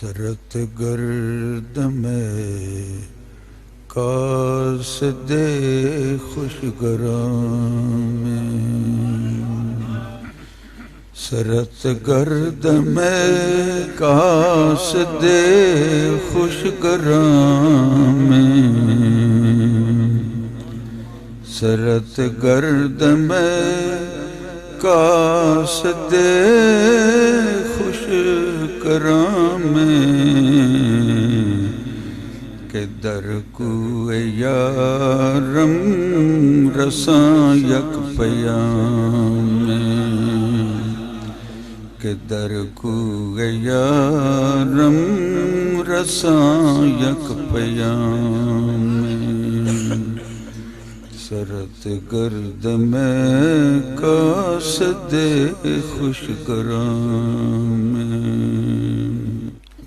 سرت گرد میں قاصد خوشگرام میں، سرت گرد میں قاصد خوشگرام میں، سرت گرد میں قاصد خوشگرام میں، کہ در کوئے یارم رساں یک پیام میں، کہ در کوئے یارم رساں یک پیام میں، سرت گرد میں قاصد خوشگرام میں۔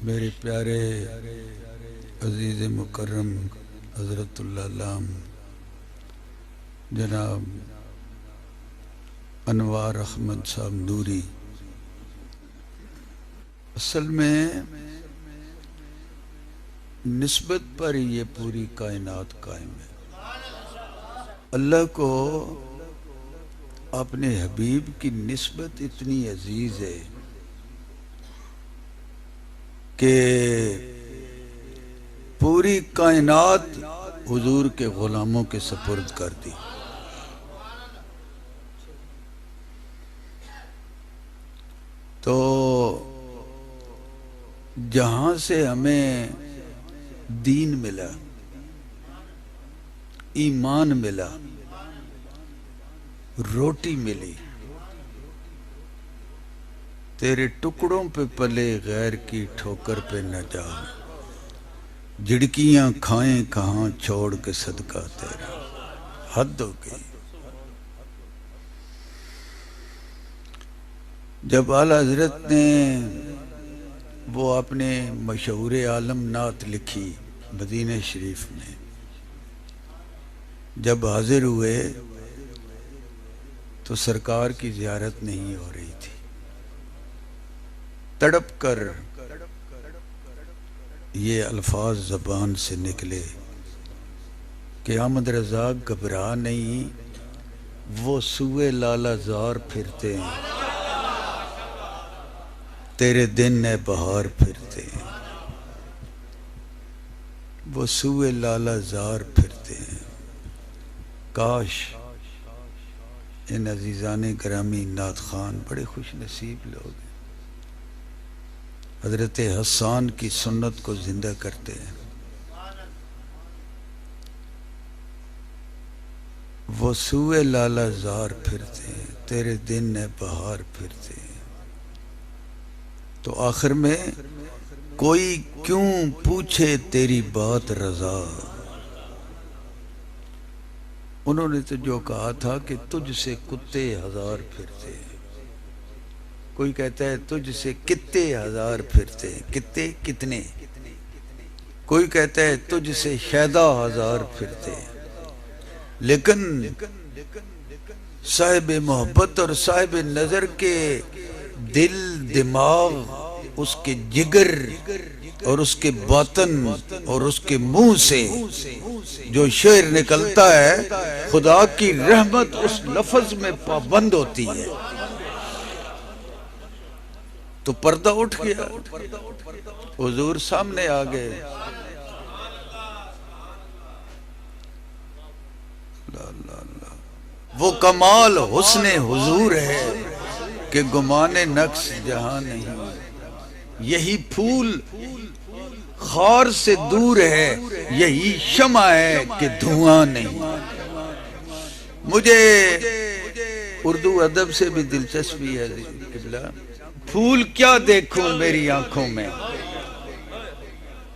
میرے پیارے عزیز مکرم حضرت اللہ علام جناب انوار احمد صاحب نوری، اصل میں نسبت پر یہ پوری کائنات قائم ہے۔ اللہ کو اپنے حبیب کی نسبت اتنی عزیز ہے کہ پوری کائنات حضور کے غلاموں کے سپرد کر دی۔ تو جہاں سے ہمیں دین ملا، ایمان ملا، روٹی ملی، تیرے ٹکڑوں پہ پلے غیر کی ٹھوکر پہ نہ جا، جھڑکیاں کھائیں کہاں چھوڑ کے صدقہ تیرا، حد ہو گئی۔ جب اعلیٰ حضرت نے وہ اپنے مشہور عالم نعت لکھی مدینہ شریف میں، جب حاضر ہوئے تو سرکار کی زیارت نہیں ہو رہی تھی۔ تڑپ کر یہ الفاظ زبان سے نکلے کہ احمد رضا گھبرا نہیں، وہ سوئے لالہ زار پھرتے ہیں، تیرے دن اے بہار پھرتے ہیں، وہ سوئے لالہ زار پھرتے ہیں۔ کاش ان عزیزان گرامی نعت خوان بڑے خوش نصیب لوگ ہیں، حضرت حسان کی سنت کو زندہ کرتے ہیں۔ وہ سوئے لالہ زار پھرتے ہیں، تیرے دن اے بہار پھرتے ہیں۔ تو آخر میں کوئی کیوں پوچھے تیری بات رضا، انہوں نے تو جو کہا تھا کہ تجھ سے کتے ہزار پھرتے ہیں، کوئی کہتا ہے تجھ سے کتے ہزار پھرتے ہیں، کتے کتنے، کوئی کہتا ہے تجھ سے شیدا ہزار پھرتے ہیں، لیکن صاحب محبت اور صاحب نظر کے دل، دماغ، اس کے جگر اور اس کے باطن اور اس کے منہ سے جو شعر نکلتا ہے، خدا کی رحمت اس لفظ میں پابند ہوتی ہے۔ تو پردہ اٹھ گیا، حضور سامنے آ گئے۔ وہ کمال حسن حضور ہے کہ گمان نقص جہاں نہیں، یہی پھول خار سے دور ہے، یہی شمع ہے کہ دھواں نہیں۔ مجھے اردو ادب سے بھی دلچسپی ہے قبلہ، پھول کیا دیکھوں میری آنکھوں میں،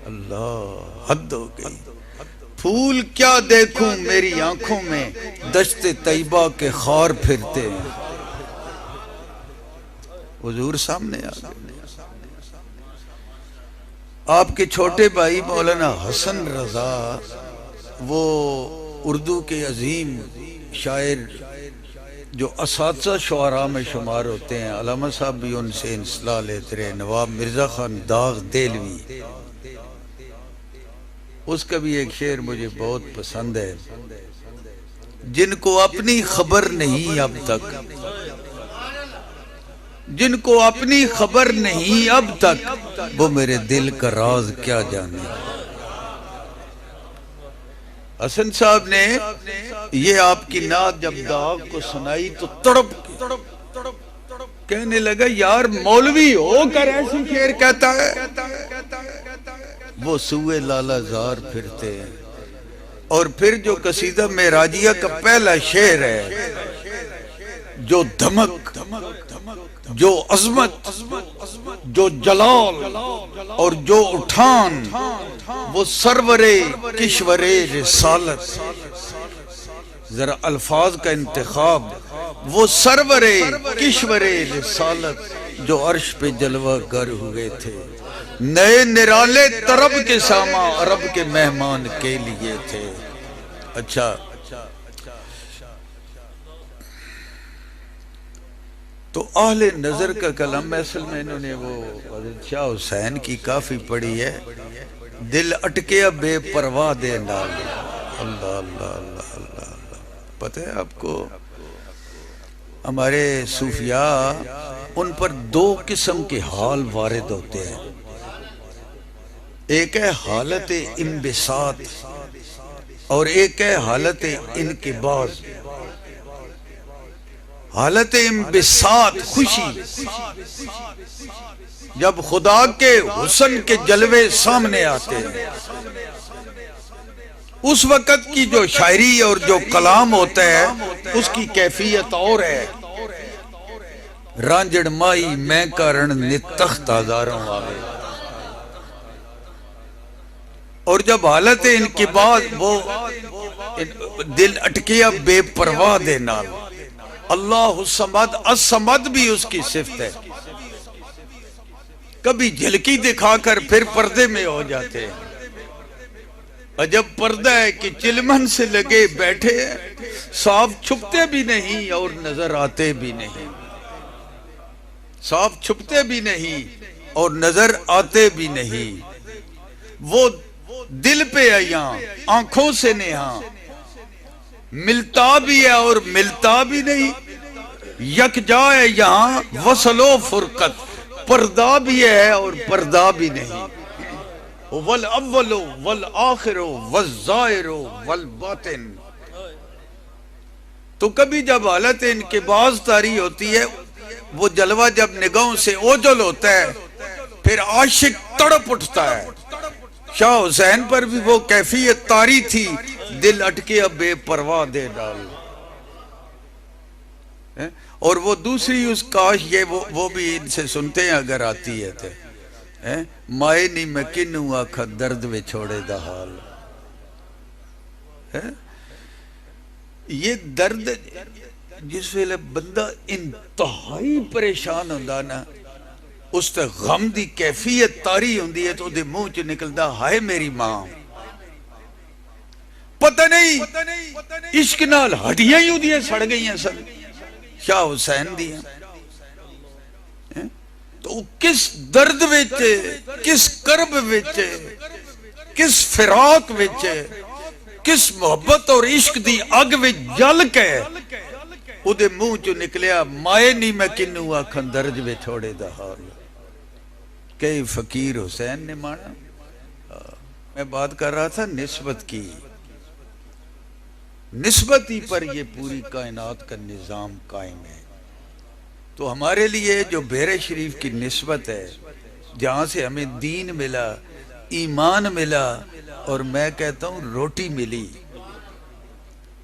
اللہ حد ہو گئی، پھول کیا دیکھوں میری آنکھوں میں، دشت طیبہ کے خار پھرتے ہیں۔ حضور سامنے آ گئے۔ آپ کے چھوٹے بھائی مولانا حسن رضا، وہ اردو کے عظیم شاعر جو اساتذہ شعراء میں شمار ہوتے ہیں، علامہ صاحب بھی ان سے انصلاح لیتے رہے، نواب مرزا خان داغ دہلوی، اس کا بھی ایک شعر مجھے بہت پسند ہے، جن کو اپنی خبر نہیں اب تک، جن کو اپنی خبر نہیں اب تک، وہ میرے دل کا راز کیا جانے۔ حسن صاحب نے یہ آپ کی نعت جب داغ کو سنائی تو تڑپ کہنے لگا یار مولوی ہو کر ایسی شعر کہتا ہے، وہ سوئے لالا زار پھرتے ہیں۔ اور پھر جو قصیدہ معراجیہ کا پہلا شعر ہے، جو دھمک، جو عظمت، جو جلال اور جو اٹھان، وہ سرور کشور رسالت، ذرا الفاظ کا انتخاب، وہ سرور کشور رسالت جو عرش پہ جلوہ گر ہوئے تھے، نئے نرالے طرب کے ساما عرب کے مہمان کے لیے تھے۔ اچھا، تو اہل نظر کا کلام اصل میں انہوں نے وہ حضرت شاہ حسین کی کافی پڑھی ہے، دل اٹکیا بے پرواہ دے نال۔ اللہ اللہ اللہ اللہ، پتہ ہے آپ کو ہمارے صوفیاء ان پر دو قسم کے حال وارد ہوتے ہیں، ایک ہے حالت انبساط اور ایک ہے حالت انقباض۔ حالت انبساط خوشی، جب خدا کے حسن کے جلوے سامنے آتے ہیں، اس وقت کی جو شاعری اور جو کلام ہوتا ہے اس کی کیفیت اور ہے۔ رانجڑ مائی میں کارن نتخت ہزاروں آوے، اور جب حالت انقباض، وہ دل اٹکیا بے پرواہ دے نال، اللہ الصمد، الصمد بھی اس کی صفت ہے، کبھی جھلکی دکھا کر پھر پردے میں ہو جاتے ہیں۔ عجب پردہ ہے کہ چلمن سے لگے بیٹھے صاف چھپتے بھی نہیں اور نظر آتے بھی نہیں، صاف چھپتے بھی نہیں اور نظر آتے بھی نہیں، وہ دل پہ ایاں آنکھوں سے نہاں، ملتا بھی ہے اور ملتا بھی نہیں، یک جائے یہاں وصل و فرقت، پردہ بھی ہے اور پردہ بھی نہیں، والاول والآخر والظاہر والباطن۔ تو کبھی جب حالت انقباض طاری ہوتی ہے، وہ جلوہ جب نگاہوں سے اوجل ہوتا ہے، پھر عاشق تڑپ اٹھتا ہے۔ شاہ حسین پر بھی وہ کیفیت طاری تھی، دل اٹکے اب بے پرواہ دے ڈال۔ اور وہ دوسری اس کاش، یہ وہ بھی ان سے سنتے ہیں اگر آتی ہے تو، مائے نہیں میں کنوں آکھا درد میں چھوڑے دا حال۔ یہ درد جس ویلے بندہ انتہائی پریشان ہوندہ نا، اس تے غم دی کیفیت طاری ہوندی ہے تو دے منہ چ نکلدا ہائے میری ماں، پتہ نہیں عشق نال ہڈیاں ہی اودیاں سڑ گئی ہیں سن شاہ حسین دیاں۔ تو کس درد وچے، کس کرب وچے، کس فراق وچے، کس محبت اور عشق دی اگ وچ جل کے او دے منہ چو نکلیا مائے نہیں میں کنوں آکھن درج وچ چھوڑے دا حال۔ کئی فقیر حسین نے مانا۔ میں بات کر رہا تھا نسبت کی، نسبت ہی پر یہ پوری کائنات کا نظام قائم ہے۔ تو ہمارے لیے جو بحر شریف کی نسبت ہے، جہاں سے ہمیں دین ملا، ایمان ملا، اور میں کہتا ہوں روٹی ملی،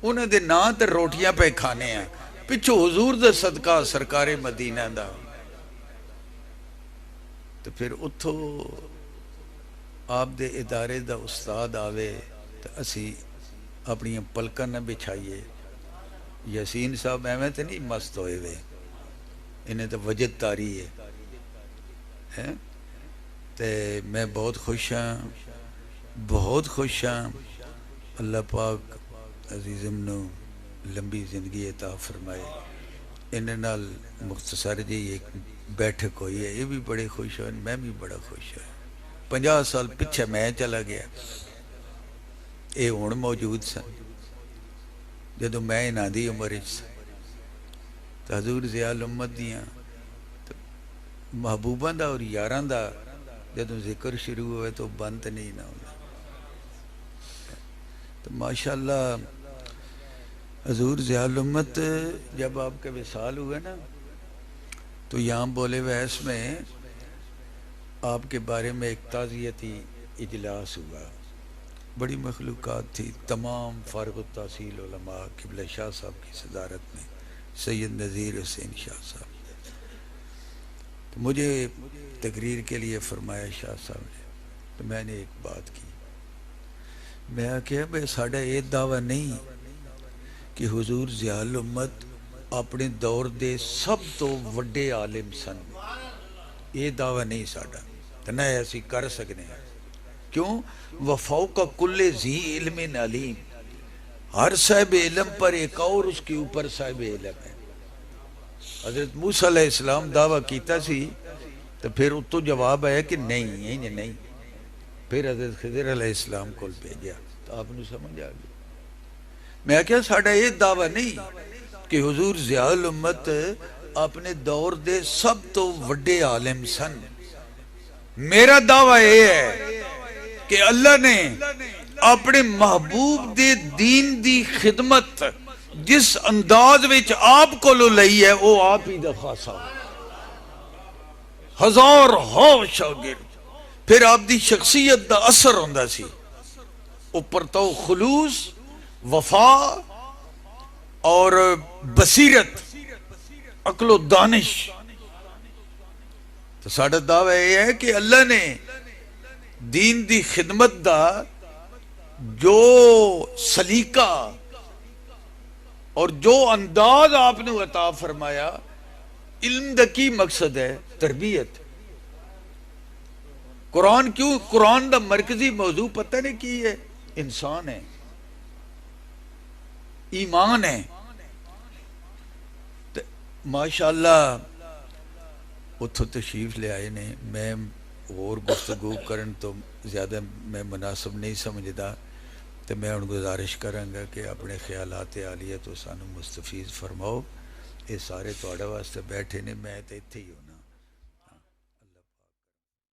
انہوں دے نا تے روٹیاں پہ کھانے ہیں، پچھو حضور دا صدقہ سرکار مدینہ دا، تو پھر اتھو آپ دے ادارے دا استاد آوے تو اسی اپنی پلکاں نہ بچھائیے۔ یاسین صاحب ایویں تے نہیں مست ہوئے وے، انہیں تو وجد تاری ہے۔ تے میں بہت خوش ہاں، بہت خوش ہاں، اللہ پاک عزیزم نو لمبی زندگی عطا فرمائے۔ انہاں نال مختصر جی ایک بیٹھک ہوئی ہے، یہ بھی بڑے خوش ہوئے، میں بھی بڑا خوش ہوا۔ 50 سال پیچھے میں چلا گیا، یہ ہن موجود سن جدو میں انہاں دی عمر سن، تو حضور ضیاء الامت دیاں محبوباں دا اور یاراں دا جدو ذکر شروع ہوئے تو بند نہیں نہ ہوتا۔ تو ماشاءاللہ حضور ضیاء الامت جب آپ کے وصال ہوئے نا تو یہاں بولے ویس میں آپ کے بارے میں ایک تعزیتی اجلاس ہوا، بڑی مخلوقات تھی، تمام فارغ التحصیل علماء قبلہ شاہ صاحب کی صدارت میں، سید نذیر حسین شاہ صاحب، تو مجھے تقریر کے لیے فرمایا شاہ صاحب نے، تو میں نے ایک بات کی، میں کہا بھئی ساڑھا یہ دعویٰ نہیں کہ حضور ضیاء الامت اپنے دور دے سب تو وڈے عالم سن، یہ دعویٰ نہیں ساڑھا، تو نہ ایسی کر سکنے ہیں، کیوں؟ وَفَوْقَ كُلِّ ذِي عِلْمٍ عَلِيمٍ، ہر صاحب علم پر ایک اور اس کے اوپر صاحب علم ہے۔ حضرت موسیٰ علیہ السلام دعویٰ کیتا سی تو پھر اتو جواب آیا کہ نہیں، پھر حضرت خضر علیہ السلام کو بھیجا، تو آپ نے سمجھ آ گیا۔ میں کیا ساڑھا یہ دعویٰ نہیں کہ حضور ضیاء الامت اپنے دور دے سب تو وڈے عالم سن، میرا دعویٰ یہ ہے کہ اللہ نے اپنے محبوب دے دین دی خدمت جس انداز وچ آپ کو لو لئی ہے وہ آپ ہی دا خاصا، ہزار ہو شاگرد، پھر آپ دی شخصیت دا اثر ہوندہ سی، اوپر تو خلوص، وفا اور بصیرت، عقل و دانش۔ تو ساڑھا دعویٰ یہ ہے کہ اللہ نے دین دی خدمت دا جو سلیقہ اور جو انداز آپ نے عطا فرمایا، علم دا کی مقصد ہے؟ تربیت۔ قرآن کیوں؟ قرآن دا مرکزی موضوع پتہ نہیں کی ہے؟ انسان ہے، ایمان ہے۔ ماشاءاللہ اتھو تشریف لے آئے نے، میں اور گفتگو کرن تو زیادہ میں مناسب نہیں سمجھدا، تو میں ان گزارش کروں گا کہ اپنے خیالات عالیہ تو سانو مستفیض فرماؤ، یہ سارے توڑے واسطے بیٹھے نے، میں تو اتھے ہی ہوں۔